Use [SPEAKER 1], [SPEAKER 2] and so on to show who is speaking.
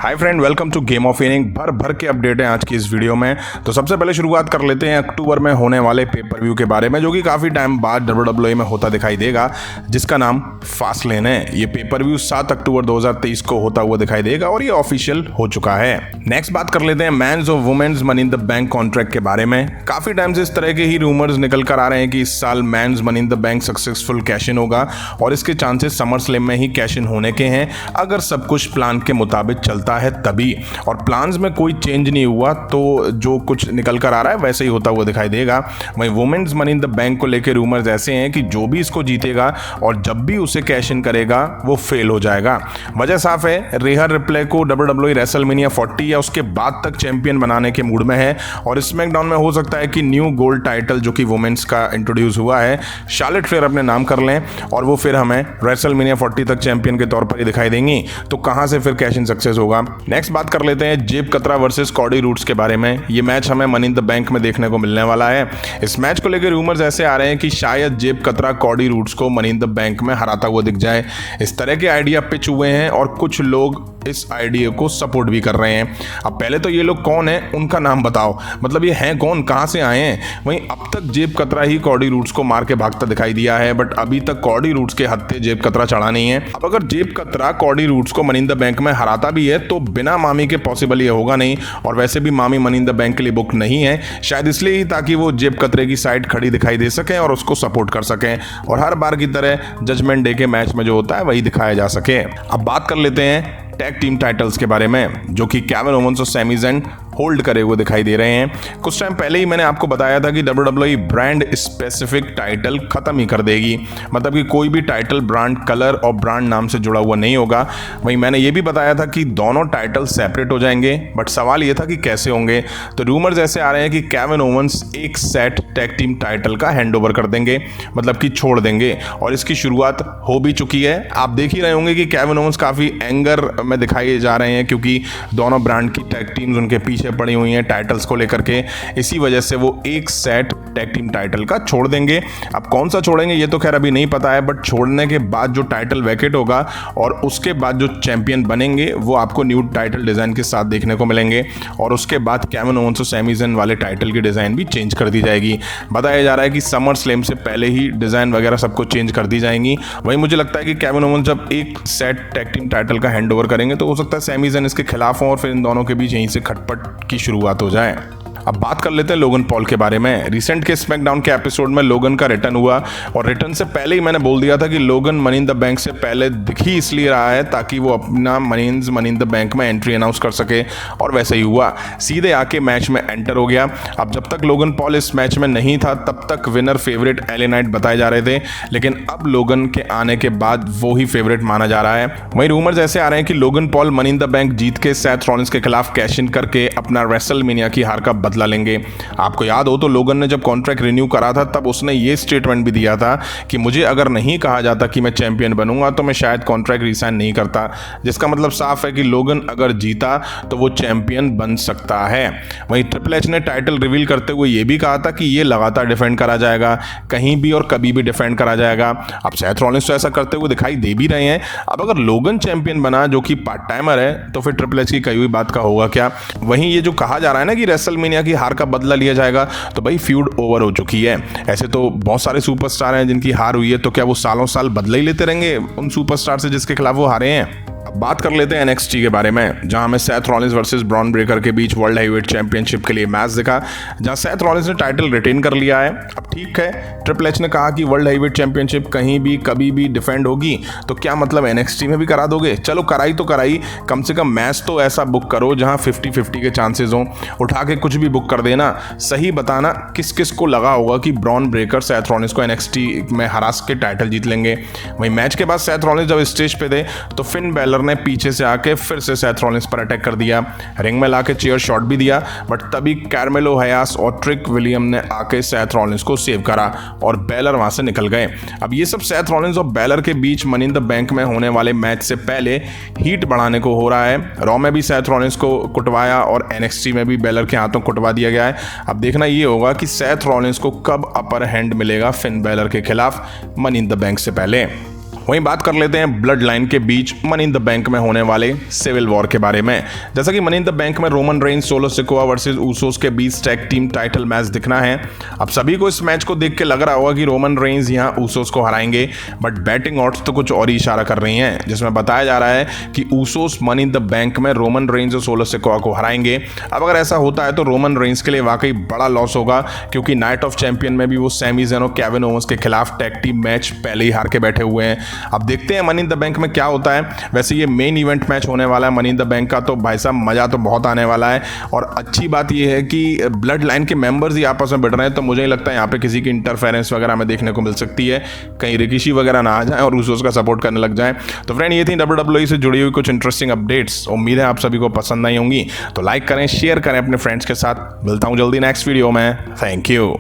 [SPEAKER 1] Hi friend, welcome to game of inning. भर भर के अपडेट है आज की इस वीडियो में। तो सबसे पहले शुरुआत कर लेते हैं अक्टूबर में होने वाले पेपर व्यू के बारे में, जो कि काफ़ी टाइम बाद WWE में होता दिखाई देगा, जिसका नाम फास्टलेन है। ये पेपर व्यू 7 अक्टूबर 2023 को होता हुआ दिखाई देगा और ये ऑफिशियल हो चुका है। नेक्स्ट बात कर लेते हैं मैंस और women's money in the bank contract के बारे में। काफ़ी टाइम से इस तरह के ही रूमर्स निकल कर आ रहे हैं कि इस साल men's money in the bank successful cash in होगा और इसके चांसेस समर स्लैम में ही कैश इन होने के हैं, अगर सब कुछ प्लान के मुताबिक चलता है तभी। और प्लान्स में कोई चेंज नहीं हुआ तो जो कुछ निकल कर आ रहा है वैसे ही होता हुआ दिखाई देगा। वहीं women's money in the bank को लेकर रूमर्स ऐसे हैं कि जो भी इसको जीतेगा और जब भी उसे कैश इन करेगा वो फेल हो जाएगा। वजह साफ है, रिहा रिप्ले को WWE रेसलमेनिया 40 या उसके बाद तक चैंपियन बनाने के मूड में है और स्मैकडाउन में हो सकता है कि न्यू गोल्ड टाइटल जो कि वुमेन्स का इंट्रोड्यूस हुआ है, शार्लेट फ्लेयर अपने नाम कर लें और वो फिर हमें रेसलमेनिया 40 तक चैंपियन के तौर पर ही दिखाई देंगी। तो कहां से फिर कैश इन सक्सेस होगा। नेक्स्ट बात कर लेते हैं जेब कतरा वर्सेस कॉडी रूट्स के बारे में। ये मैच हमें मनी इन द बैंक में देखने को मिलने वाला है। इस मैच को लेकर रूमर्स ऐसे आ रहे हैं कि शायद जेब कतरा कॉडी रूट्स को मनी इन द बैंक में हराता हुआ दिख जाए। इस तरह के आइडिया पिच हुए हैं और कुछ लोग इस आइडिया को सपोर्ट भी कर रहे हैं। अब पहले तो ये लोग कौन है, उनका नाम बताओ, मतलब ये हैं कौन, कहां से आए हैं। वहीं अब तक जेब कतरा ही कॉडी रूट्स को मार के भागता दिखाई दिया है, बट अभी तक कॉडी रूट्स के हत्थे जेब कतरा चढ़ा नहीं है। अब अगर जेब कतरा कॉडी रूट्स को मनी इन द बैंक में हराता भी है तो बिना मामी के पॉसिबल ये होगा नहीं, और वैसे भी मामी मनी इन द बैंक के लिए बुक नहीं है, शायद इसलिए ही ताकि वो जेब कतरे की साइड खड़ी दिखाई दे सकें और उसको सपोर्ट कर सकें और हर बार की तरह जजमेंट डे के मैच में जो होता है वही दिखाया जा सके। अब बात कर लेते हैं टैग टीम टाइटल्स के बारे में, जो कि केविन ओवेंस और सैमी ज़ैन होल्ड करे हुए दिखाई दे रहे हैं। कुछ टाइम पहले ही मैंने आपको बताया था कि WWE ब्रांड स्पेसिफिक टाइटल खत्म ही कर देगी, मतलब कि कोई भी टाइटल ब्रांड कलर और ब्रांड नाम से जुड़ा हुआ नहीं होगा। वहीं मैंने ये भी बताया था कि दोनों टाइटल सेपरेट हो जाएंगे, बट सवाल ये था कि कैसे होंगे। तो रूमर्स ऐसे आ रहे हैं कि केविन ओवेंस एक सेट टैग टीम टाइटल का हैंड ओवर कर देंगे, मतलब कि छोड़ देंगे, और इसकी शुरुआत हो भी चुकी है। आप देख ही रहे होंगे कि केविन ओवेंस काफ़ी एंगर में दिखाए जा रहे हैं क्योंकि दोनों ब्रांड की टैग टीम्स उनके पीछे पड़ी हुई हैं टाइटल्स को लेकर के। इसी वजह से वो एक सेट टैग टीम टाइटल का छोड़ देंगे। अब कौन सा छोड़ेंगे ये तो खैर अभी नहीं पता है, बट छोड़ने के बाद जो टाइटल वैकेट होगा और उसके बाद जो चैंपियन बनेंगे वो आपको न्यू टाइटल डिजाइन के साथ देखने को मिलेंगे और उसके बाद केविन ओवेंस और सैमी ज़ैन वाले टाइटल की डिजाइन भी चेंज कर दी जाएगी। बताया जा रहा है कि समर स्लैम से पहले ही डिजाइन वगैरह सबको चेंज कर दी जाएंगी। वहीं मुझे लगता है कि केविन ओवेंस जब एक सेट टैग टीम टाइटल का हैंड ओवर करेंगे तो हो सकता है सैमी ज़ैन इसके खिलाफ हो और फिर इन दोनों के बीच यहीं से खटपट की शुरुआत हो जाए। अब बात कर लेते हैं लोगन पॉल के बारे में। रिसेंट के स्मैकडाउन के एपिसोड में लोगन का रिटर्न हुआ और रिटर्न से पहले ही मैंने बोल दिया था कि लोगन मनी इन द बैंक से पहले दिख ही इसलिए रहा है ताकि वो अपना मनी इन द बैंक में एंट्री अनाउंस कर सके, और वैसे ही हुआ। सीधे आके मैच में एंटर हो गया। अब जब तक लोगन पॉल इस मैच में नहीं था तब तक विनर फेवरेट LA नाइट बताए जा रहे थे, लेकिन अब लोगन के आने के बाद वो ही फेवरेट माना जा रहा है। वहीं रूमर्स ऐसे आ रहे हैं कि Logan Paul money in the bank जीत के सेथ रॉलिंस के खिलाफ कैश इन करके अपना रेसलमेनिया की हार का बदला लेंगे। आपको याद हो तो लोगन ने जब कॉन्ट्रैक्ट रिन्यू करा था तब उसने ये स्टेटमेंट भी दिया था कि मुझे अगर नहीं कहा जाता कि मैं चैंपियन बनूंगा तो मैं शायद कॉन्ट्रैक्ट रिसाइन नहीं करता, जिसका मतलब साफ है कि लोगन अगर जीता तो वो चैंपियन बन सकता है। वहीं ट्रिपल एच ने टाइटल रिवील करते हुए ये भी कहा था कि ये लगातार डिफेंड करा जाएगा, कहीं भी और कभी भी डिफेंड करा जाएगा। अब सेथ रॉलिंस तो ऐसा करते हुए दिखाई दे भी रहे हैं। अब अगर लोगन चैंपियन बना जो कि पार्ट टाइमर है तो फिर ट्रिपल एच की कही हुई बात का होगा क्या। वहीं ये जो कहा जा रहा है ना कि रेसलमेनिया की हार का बदला लिया जाएगा, तो भाई फ्यूड ओवर हो चुकी है। ऐसे तो बहुत सारे सुपरस्टार हैं जिनकी हार हुई है, तो क्या वो सालों साल बदला ही लेते रहेंगे उन सुपरस्टार से जिसके खिलाफ वो हारे हैं। बात कर लेते हैं NXT के बारे में, जहां हमें Seth Rollins versus Bron Breakker के बीच वर्ल्ड हेवीवेट चैंपियनशिप के लिए मैच दिखा, जहां सेथ रॉलिंस ने टाइटल रिटेन कर लिया है। अब ठीक है, ट्रिपल एच ने कहा कि वर्ल्ड हेवीवेट चैंपियनशिप कहीं भी कभी भी डिफेंड होगी, तो क्या मतलब NXT में भी करा दोगे। चलो कराई तो कराई, कम से कम मैच तो ऐसा बुक करो जहां 50-50 के चांसेस हों। उठा के कुछ भी बुक कर देना, सही बताना किस किस को लगा होगा कि ब्रॉन ब्रेकर सेथ रॉलिंस को NXT में हरा के टाइटल जीत लेंगे। वहीं मैच के बाद सेथ रॉलिंस जब स्टेज पे थे तो फिन बैलर ने पीछे से आके फिर से सेथ रॉलिंस पर अटैक कर दिया, रिंग में लाके चेयर शॉट भी दिया, बट तभी कार्मेलो हयास और ट्रिक विलियम ने आके सेथ रॉलिंस को सेव करा और बैलर वहां से निकल गए। अब ये सब सेथ रॉलिंस और बैलर के बीच मनी इन द बैंक में होने वाले मैच से पहले हीट बढ़ाने को हो रहा है। रॉ में भी सेथ रॉलिंस को कुटवाया और NXT में भी बैलर के हाथों कुटवा दिया गया है। अब देखना ये होगा कि सेथ रॉलिंस को कब अपर हैंड मिलेगा फिन बैलर के खिलाफ मनी इन द बैंक से पहले। वहीं बात कर लेते हैं ब्लड लाइन के बीच मनी इन द बैंक में होने वाले सिविल वॉर के बारे में। जैसा कि मनी इन द बैंक में Roman Reigns, solo Sikoa versus Usos के बीच टैग टीम टाइटल मैच दिखना है। अब सभी को इस मैच को देख के लग रहा होगा कि रोमन रेंज यहां ऊसोस को हराएंगे, बट बैटिंग ऑड्स तो कुछ और ही इशारा कर रही हैं, जिसमें बताया जा रहा है कि Usos money in the bank में रोमन रेंज और सोलो सिकोआ को हराएंगे। अब अगर ऐसा होता है तो रोमन रेंज के लिए वाकई बड़ा लॉस होगा, क्योंकि नाइट ऑफ चैंपियन में भी वो सैमी ज़ेन और केविन ओवेंस के खिलाफ टैग टीम मैच पहले ही हार के बैठे हुए हैं। अब देखते हैं मनी इन द बैंक में क्या होता है। वैसे ये मेन इवेंट मैच होने वाला है मनी इन द बैंक का, तो भाई साहब मजा तो बहुत आने वाला है। और अच्छी बात ये है कि ब्लड लाइन के मेंबर्स ही आपस में बढ़ रहे हैं, तो मुझे लगता है यहाँ पे किसी की इंटरफेरेंस वगैरह हमें देखने को मिल सकती है, कहीं रिकिशी वगैरह ना आ जाए और उस का सपोर्ट करने लग जाए। तो फ्रेंड, ये थी WWE से जुड़ी हुई कुछ इंटरेस्टिंग अपडेट्स। उम्मीद है आप सभी को पसंद आई होंगी, तो लाइक करें, शेयर करें अपने फ्रेंड्स के साथ। मिलता हूँ जल्दी नेक्स्ट वीडियो में। Thank you.